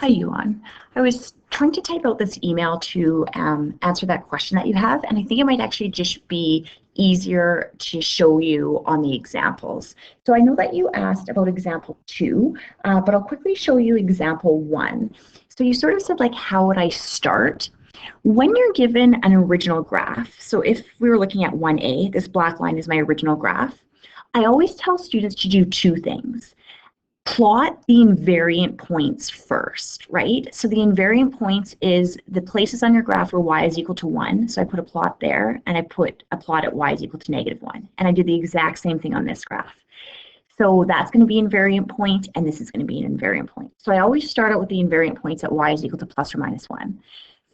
Hi, Yuan. I was trying to type out this email to answer that question that you have, and I think it might actually just be easier to show you on the examples. So I know that you asked about example 2, but I'll quickly show you example 1. So you sort of said, like, how would I start? When you're given an original graph, so if we were looking at 1A, this black line is my original graph, I always tell students to do 2 things. Plot the invariant points first, right? So the invariant points is the places on your graph where y is equal to 1. So I put a plot there, and I put a plot at y is equal to -1. And I did the exact same thing on this graph. So that's going to be invariant point, and this is going to be an invariant point. So I always start out with the invariant points at y is equal to plus or minus 1.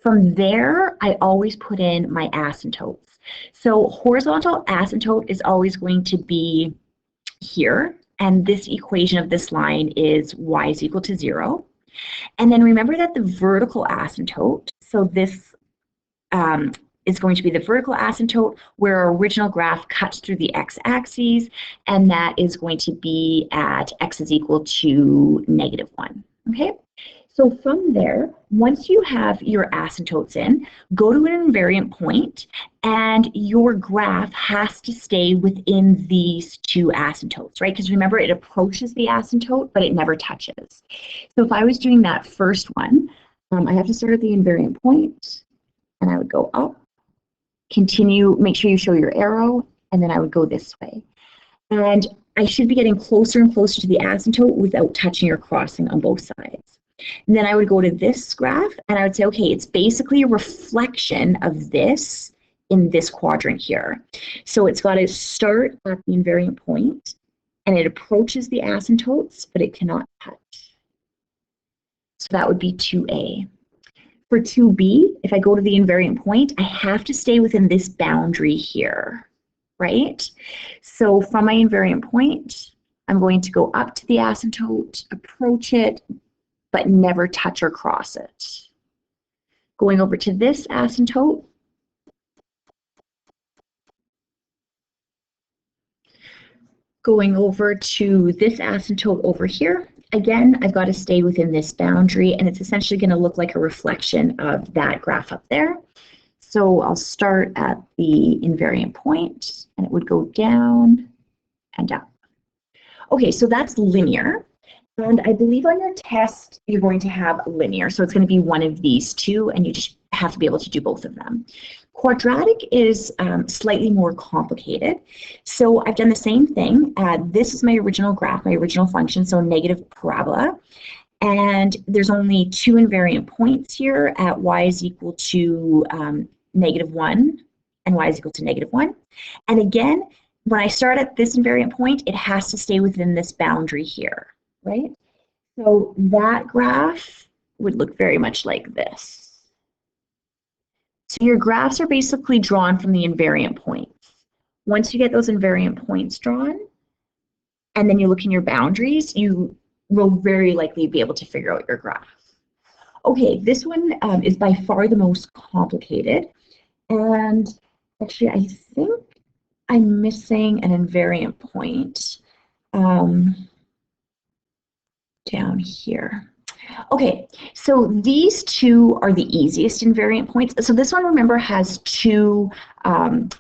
From there, I always put in my asymptotes. So horizontal asymptote is always going to be here. And this equation of this line is y is equal to 0. And then remember that the vertical asymptote, so this is going to be the vertical asymptote where our original graph cuts through the x-axis, and that is going to be at x is equal to -1, okay? So from there, once you have your asymptotes in, go to an invariant point, and your graph has to stay within these 2 asymptotes, right? Because remember, it approaches the asymptote, but it never touches. So if I was doing that first one, I have to start at the invariant point, and I would go up, continue, make sure you show your arrow, and then I would go this way. And I should be getting closer and closer to the asymptote without touching or crossing on both sides. And then I would go to this graph, and I would say, okay, it's basically a reflection of this in this quadrant here. So it's got to start at the invariant point, and it approaches the asymptotes, but it cannot touch. So that would be 2A. For 2B, if I go to the invariant point, I have to stay within this boundary here, right? So from my invariant point, I'm going to go up to the asymptote, approach it, but never touch or cross it. Going over to this asymptote, going over to this asymptote over here, again, I've got to stay within this boundary, and it's essentially going to look like a reflection of that graph up there. So I'll start at the invariant point, and it would go down and up. Okay, so that's linear. And I believe on your test, you're going to have linear. So it's going to be one of these 2, and you just have to be able to do both of them. Quadratic is slightly more complicated. So I've done the same thing. This is my original graph, my original function, so negative parabola. And there's only 2 invariant points here at y is equal to -1 and y is equal to -1. And again, when I start at this invariant point, it has to stay within this boundary here. Right? So that graph would look very much like this. So your graphs are basically drawn from the invariant points. Once you get those invariant points drawn, and then you look in your boundaries, you will very likely be able to figure out your graph. Okay, this one is by far the most complicated. And actually, I think I'm missing an invariant point. Down here. Okay, so these 2 are the easiest invariant points. So this one, remember, has 2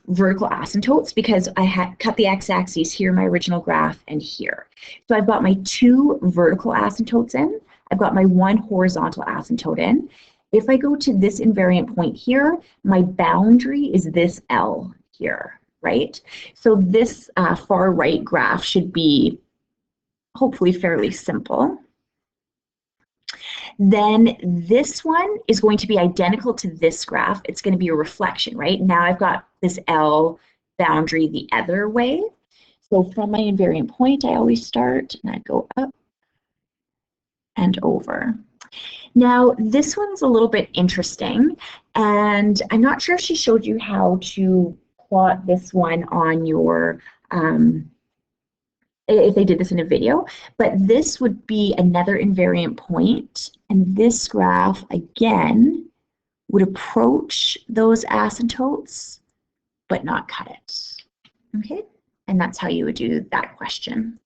vertical asymptotes because I had cut the x-axis here, my original graph, and here. So I've got my 2 vertical asymptotes in. I've got my 1 horizontal asymptote in. If I go to this invariant point here, my boundary is this L here, right? So this far right graph should be hopefully fairly simple. Then this one is going to be identical to this graph. It's going to be a reflection, right? Now I've got this L boundary the other way. So from my invariant point, I always start, and I go up and over. Now, this one's a little bit interesting, and I'm not sure if she showed you how to plot this one on your if they did this in a video, but this would be another invariant point, and this graph, again, would approach those asymptotes, but not cut it, okay? And that's how you would do that question.